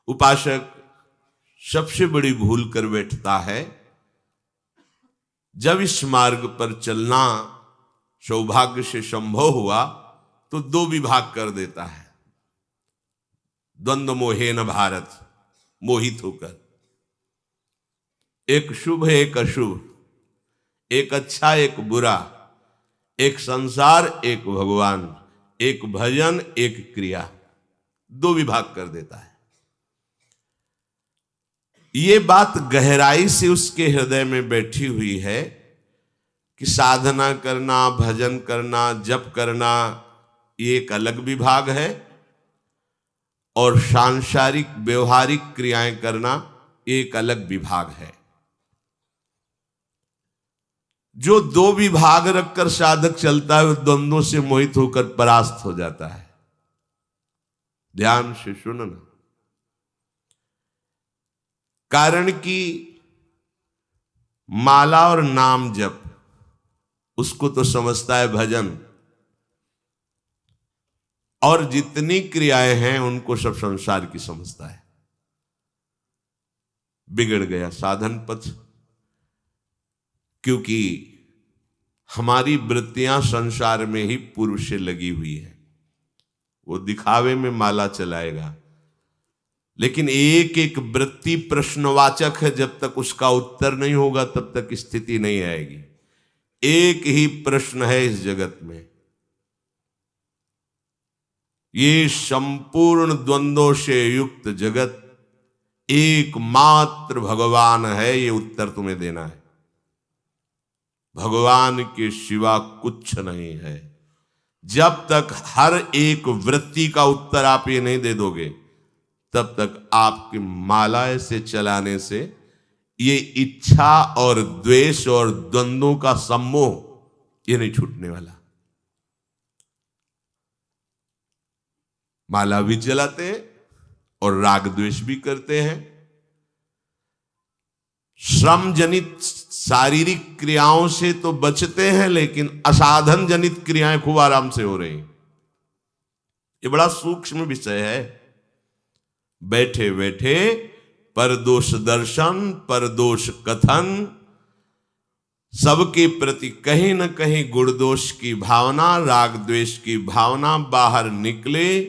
उपासक सबसे बड़ी भूल कर बैठता है। जब इस मार्ग पर चलना सौभाग्य से संभव हुआ तो दो विभाग कर देता है। द्वंद्व मोहेन भारत, मोहित होकर, एक शुभ एक अशुभ, एक अच्छा एक बुरा, एक संसार एक भगवान, एक भजन एक क्रिया, दो विभाग कर देता है। ये बात गहराई से उसके हृदय में बैठी हुई है कि साधना करना, भजन करना, जप करना ये एक अलग विभाग है और सांसारिक व्यवहारिक क्रियाएं करना एक अलग विभाग है। जो दो विभाग रखकर साधक चलता है वो द्वंद्वों से मोहित होकर परास्त हो जाता है। ध्यान से सुनना, कारण कि माला और नाम जप उसको तो समझता है भजन, और जितनी क्रियाएं हैं उनको सब संसार की समझता है। बिगड़ गया साधन पथ, क्योंकि हमारी वृत्तियां संसार में ही पूर्व से लगी हुई है। वो दिखावे में माला चलाएगा, लेकिन एक एक वृत्ति प्रश्नवाचक है। जब तक उसका उत्तर नहीं होगा तब तक स्थिति नहीं आएगी। एक ही प्रश्न है इस जगत में, ये संपूर्ण द्वंद्वों से युक्त जगत एकमात्र भगवान है, ये उत्तर तुम्हें देना है। भगवान के सिवा कुछ नहीं है। जब तक हर एक वृत्ति का उत्तर आप ये नहीं दे दोगे तब तक आपकी माला से चलाने से ये इच्छा और द्वेष और द्वंद्वों का सम्मोह ये नहीं छूटने वाला। माला भी चलाते हैं और राग द्वेष भी करते हैं। श्रम जनित शारीरिक क्रियाओं से तो बचते हैं, लेकिन असाधन जनित क्रियाएं खूब आराम से हो रही। ये बड़ा सूक्ष्म विषय है। बैठे बैठे परदोष दर्शन, परदोष कथन, सबके प्रति कहीं न कहीं गुण दोष की भावना, राग द्वेष की भावना बाहर निकले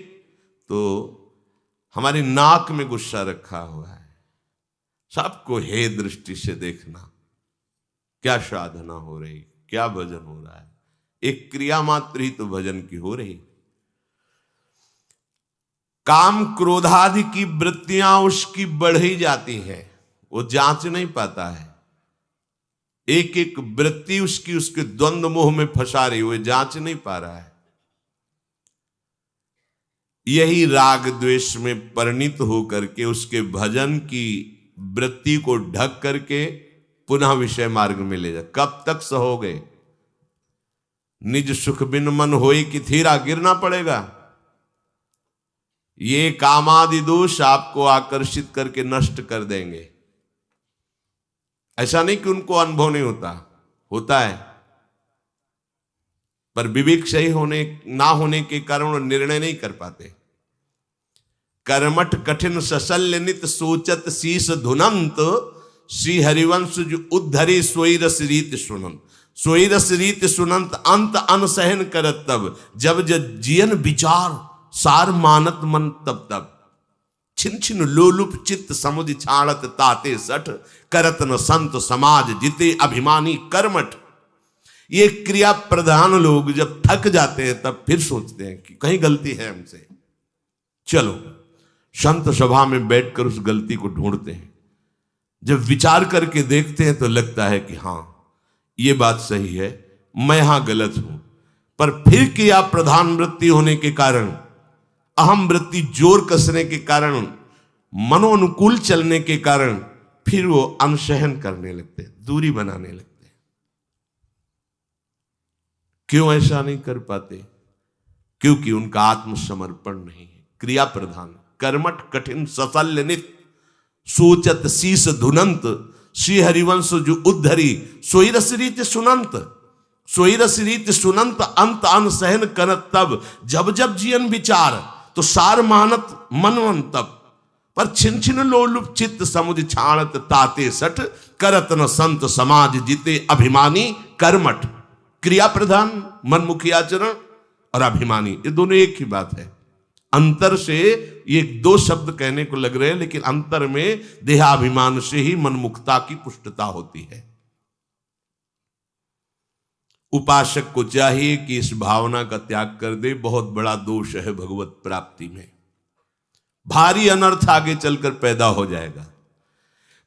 तो हमारी नाक में गुस्सा रखा हुआ है। सबको हे दृष्टि से देखना, क्या साधना हो रही, क्या भजन हो रहा है। एक क्रिया मात्र ही तो भजन की हो रही। काम क्रोधादि की वृत्तियां उसकी बढ़ ही जाती हैं, वो जांच नहीं पाता है। एक एक वृत्ति उसकी उसके द्वंद्व मोह में फंसा रही, वो जांच नहीं पा रहा है। यही राग द्वेष में परिणित होकर के उसके भजन की वृत्ति को ढक करके पुनः विषय मार्ग में ले जा। कब तक सहोगे? निज सुख बिन मन होई कि थीरा, गिरना पड़ेगा। ये कामादि दोष आपको आकर्षित करके नष्ट कर देंगे। ऐसा नहीं कि उनको अनुभव नहीं होता, होता है, पर विवेक सही होने ना होने के कारण वो निर्णय नहीं कर पाते। कर्मठ कठिन सशल्य नित सोचत शीस धुनंत, श्री हरिवंश जो उद्धरी सोई रस रीत सुनंत। सोई रस रीत सुनंत अंत अनसहन करत तब, जब जब जियन विचार सार मानत मन तब तब। छिन छिन लोलुप चित्त समुझ छाड़त ताते सठ, करत न संत समाज जिते अभिमानी कर्मठ। ये क्रिया प्रधान लोग जब थक जाते हैं तब फिर सोचते हैं कि कहीं गलती है हमसे। चलो संत सभा में बैठकर उस गलती को ढूंढते हैं। जब विचार करके देखते हैं तो लगता है कि हाँ ये बात सही है, मैं यहां गलत हूं। पर फिर क्रिया प्रधान वृत्ति होने के कारण, अहम वृत्ति जोर कसने के कारण, मनोनुकूल चलने के कारण फिर वो अनसहन करने लगते हैं, दूरी बनाने लगते हैं। क्यों ऐसा नहीं कर पाते? क्योंकि उनका आत्मसमर्पण नहीं है। क्रिया प्रधान, कर्मठ कठिन सशल्य नित सोचत शीस धुनंत, श्री हरिवंश जो उद्धरी सोई रस रीत सुनंत। सोई रस रीत सुनंत अंत अनसहन करत तब, जब जब जियन विचार तो सार मानत मनवन तब। पर छिन छिन लोलुप चित्त समुझ छाणत ताते सठ, करत न संत समाज जिते अभिमानी कर्मठ। क्रिया प्रधान मनमुखी आचरण और अभिमानी, ये दोनों एक ही बात है। अंतर से ये दो शब्द कहने को लग रहे हैं, लेकिन अंतर में देहाभिमान से ही मनमुखता की पुष्टता होती है। उपासक को चाहिए कि इस भावना का त्याग कर दे। बहुत बड़ा दोष है भगवत प्राप्ति में, भारी अनर्थ आगे चलकर पैदा हो जाएगा।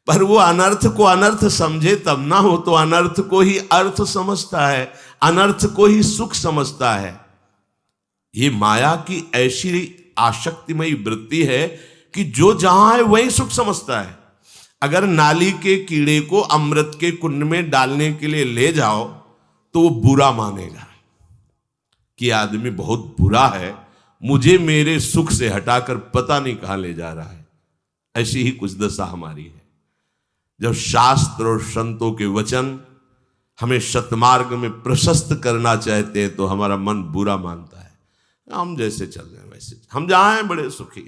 पर वो अनर्थ को अनर्थ समझे तब ना हो, तो अनर्थ को ही अर्थ समझता है, अनर्थ को ही सुख समझता है। ये माया की ऐसी आसक्तिमयी वृत्ति है कि जो जहां है वही सुख समझता है। अगर नाली के कीड़े को अमृत के कुंड में डालने के लिए ले जाओ तो वो बुरा मानेगा कि आदमी बहुत बुरा है, मुझे मेरे सुख से हटाकर पता नहीं कहां ले जा रहा है। ऐसी ही कुछ दशा हमारी है। जब शास्त्र और संतों के वचन हमें सतमार्ग में प्रशस्त करना चाहते हैं तो हमारा मन बुरा मानता है। हम जैसे चल रहे हैं वैसे, हम जहां हैं बड़े सुखी,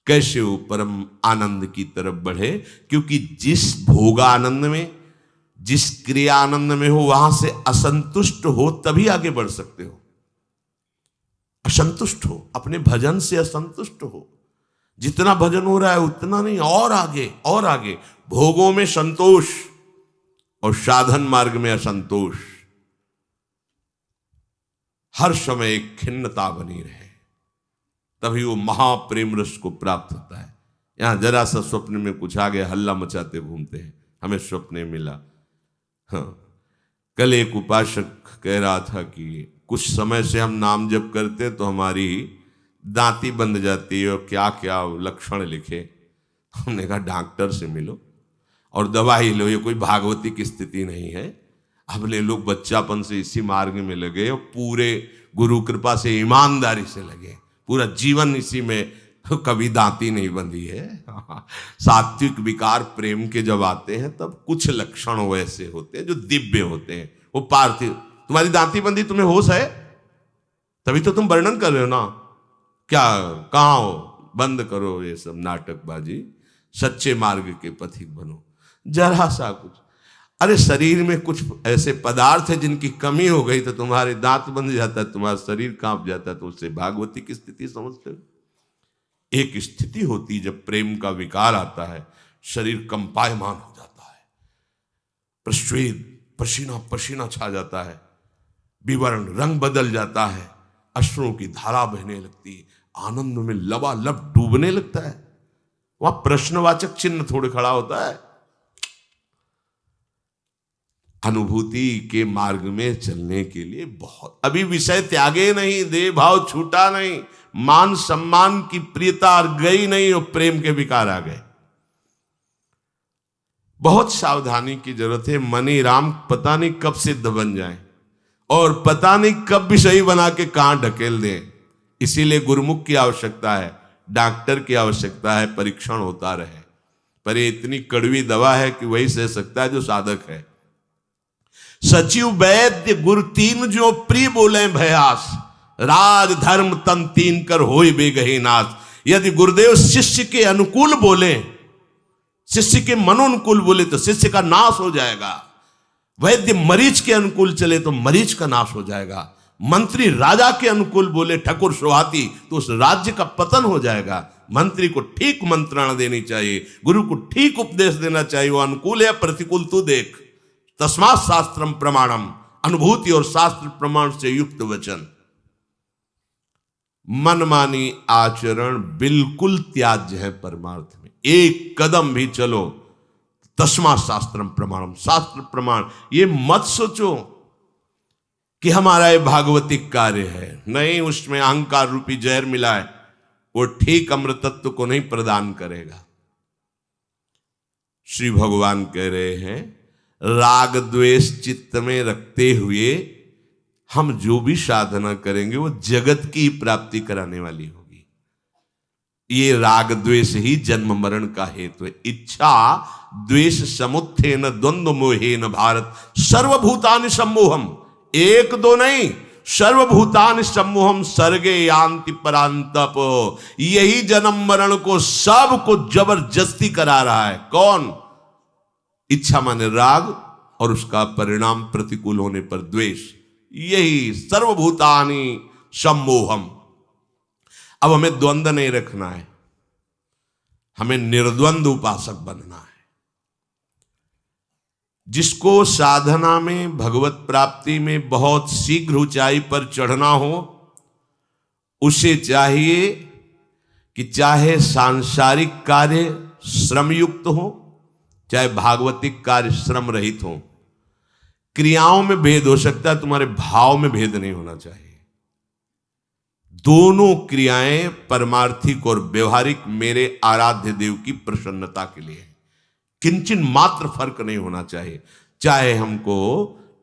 कैसे वो परम आनंद की तरफ बढ़े। क्योंकि जिस भोगा आनंद में, जिस क्रिया आनंद में हो, वहां से असंतुष्ट हो तभी आगे बढ़ सकते हो। असंतुष्ट हो, अपने भजन से असंतुष्ट हो। जितना भजन हो रहा है उतना नहीं, और आगे और आगे। भोगों में संतोष और साधन मार्ग में असंतोष, हर समय एक खिन्नता बनी रहे, तभी वो महाप्रेम रस को प्राप्त होता है। यहां जरा सा स्वप्न में कुछ आ गया, हल्ला मचाते घूमते हैं, हमें स्वप्न मिला। हाँ, कल एक उपासक कह रहा था कि कुछ समय से हम नाम जप करते तो हमारी दांती बंद जाती है और क्या क्या लक्षण लिखे। हमने कहा डॉक्टर से मिलो और दवाई लो, ये कोई भागवती की स्थिति नहीं है। हमने लोग बच्चापन से इसी मार्ग में लगे और पूरे गुरु कृपा से ईमानदारी से लगे, पूरा जीवन इसी में, कभी दांती नहीं बंधी है। सात्विक विकार प्रेम के जब आते हैं तब कुछ लक्षण वैसे होते हैं जो दिव्य होते हैं, वो पार्थिव। तुम्हारी दांती बंदी, तुम्हें होश है तभी तो तुम वर्णन कर रहे हो ना। क्या कहाँ हो, बंद करो ये सब नाटकबाजी, सच्चे मार्ग के पथिक बनो। जरा सा कुछ, अरे शरीर में कुछ ऐसे पदार्थ है जिनकी कमी हो गई तो तुम्हारे दांत बंध जाता है, तुम्हारा शरीर कांप जाता है, तो उससे भागवती की स्थिति समझते हो। एक स्थिति होती जब प्रेम का विकार आता है, शरीर कंपायमान हो जाता है, प्रश्वेद पसीना पसीना छा जाता है, विवरण रंग बदल जाता है, अश्रुओं की धारा बहने लगती है, आनंद में लबालब डूबने लगता है। वहां प्रश्नवाचक चिन्ह थोड़े खड़ा होता है। अनुभूति के मार्ग में चलने के लिए बहुत, अभी विषय त्यागे नहीं, देह भाव छूटा नहीं, मान सम्मान की प्रियता गई नहीं और प्रेम के विकार आ गए। बहुत सावधानी की जरूरत है। मनी राम पता नहीं कब सिद्ध बन जाए और पता नहीं कब विषय बना के कहां ढकेल दें। इसीलिए गुरुमुख की आवश्यकता है, डॉक्टर की आवश्यकता है, परीक्षण होता रहे। पर ये इतनी कड़वी दवा है कि वही सह सकता है जो साधक है। सचिव वैद्य गुरु तीन जो प्रिय बोले भयास, राज धर्म तन तीन कर होय बेगही नाश। यदि गुरुदेव शिष्य के अनुकूल बोले, शिष्य के मनोनुकूल बोले तो शिष्य का नाश हो जाएगा। वैद्य मरीज के अनुकूल चले तो मरीज का नाश हो जाएगा। मंत्री राजा के अनुकूल बोले ठकुर सुहाती तो उस राज्य का पतन हो जाएगा। मंत्री को ठीक मंत्रणा देनी चाहिए, गुरु को ठीक उपदेश देना चाहिए। वो अनुकूल है प्रतिकूल तू देख। तस्मात् शास्त्रम प्रमाणम, अनुभूति और शास्त्र प्रमाण से युक्त वचन। मनमानी आचरण बिल्कुल त्याज्य है परमार्थ में। एक कदम भी चलो, तस्मात् शास्त्रम प्रमाणम, शास्त्र प्रमाण। ये मत सोचो कि हमारा ये भागवतिक कार्य है, नहीं, उसमें अहंकार रूपी जहर मिला है, वो ठीक अमृतत्व को नहीं प्रदान करेगा। श्री भगवान कह रहे हैं राग द्वेष चित्त में रखते हुए हम जो भी साधना करेंगे वो जगत की प्राप्ति कराने वाली होगी। ये राग द्वेष ही जन्म मरण का हेतु है। इच्छा द्वेष समुत्थेन द्वंद्व मोहेन भारत सर्वभूतानि सम्मोहम। एक दो नहीं, सर्वभूतान सम्मोहम सर्गे यान्ति परांतप। यही जन्म मरण को सबको जबरदस्ती करा रहा है। कौन? इच्छा माने राग और उसका परिणाम प्रतिकूल होने पर द्वेष। यही सर्वभूतानि सम्मोहम। अब हमें द्वंद्व नहीं रखना है, हमें निर्द्वंद उपासक बनना है। जिसको साधना में, भगवत प्राप्ति में बहुत शीघ्र ऊंचाई पर चढ़ना हो, उसे चाहिए कि चाहे सांसारिक कार्य श्रम युक्त हो, चाहे भागवतिक कार्य श्रम रहित हो। क्रियाओं में भेद हो सकता है, तुम्हारे भाव में भेद नहीं होना चाहिए। दोनों क्रियाएं परमार्थिक और व्यवहारिक मेरे आराध्य देव की प्रसन्नता के लिए, किंचन मात्र फर्क नहीं होना चाहिए। चाहे हमको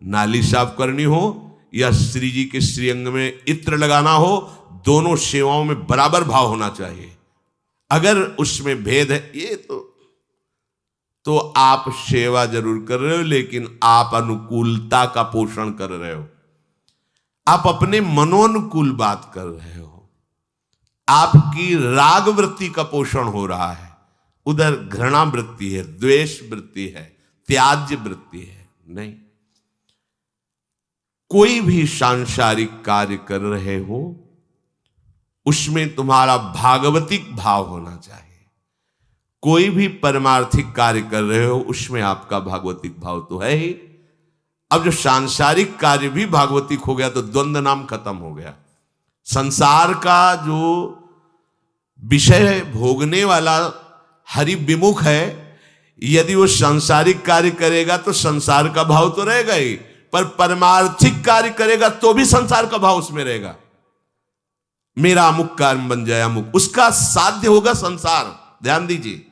नाली साफ करनी हो या श्री जी के श्रीअंग में इत्र लगाना हो, दोनों सेवाओं में बराबर भाव होना चाहिए। अगर उसमें भेद है, ये तो आप सेवा जरूर कर रहे हो, लेकिन आप अनुकूलता का पोषण कर रहे हो, आप अपने मनोनुकूल बात कर रहे हो, आपकी राग वृत्ति का पोषण हो रहा है। उधर घृणा वृत्ति है, द्वेष वृत्ति है, त्याज्य वृत्ति है। नहीं, कोई भी सांसारिक कार्य कर रहे हो उसमें तुम्हारा भागवतिक भाव होना चाहिए। कोई भी परमार्थिक कार्य कर रहे हो उसमें आपका भागवतिक भाव तो है ही। अब जो सांसारिक कार्य भी भागवतिक हो गया तो द्वंद्व नाम खत्म हो गया। संसार का जो विषय भोगने वाला हरि विमुख है, यदि वो सांसारिक कार्य करेगा तो संसार का भाव तो रहेगा ही, पर परमार्थिक कार्य करेगा तो भी संसार का भाव उसमें रहेगा। मेरा अमुक कर्म बन जाए अमुक, उसका साध्य होगा संसार। ध्यान दीजिए।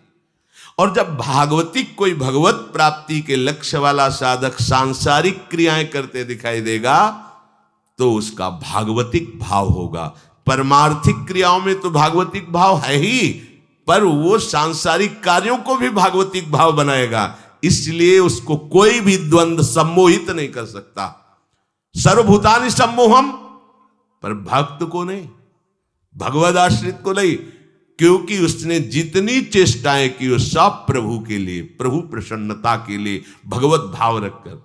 और जब भागवतिक कोई भगवत प्राप्ति के लक्ष्य वाला साधक सांसारिक क्रियाएं करते दिखाई देगा तो उसका भागवतिक भाव होगा। परमार्थिक क्रियाओं में तो भागवतिक भाव है ही, पर वो सांसारिक कार्यों को भी भागवतिक भाव बनाएगा। इसलिए उसको कोई भी द्वंद्व सम्मोहित नहीं कर सकता। सर्वभूतानि सम्मोहम, पर भक्त को नहीं, भगवद आश्रित को नहीं, क्योंकि उसने जितनी चेष्टाएं की वो सब प्रभु के लिए, प्रभु प्रसन्नता के लिए, भगवत भाव रखकर।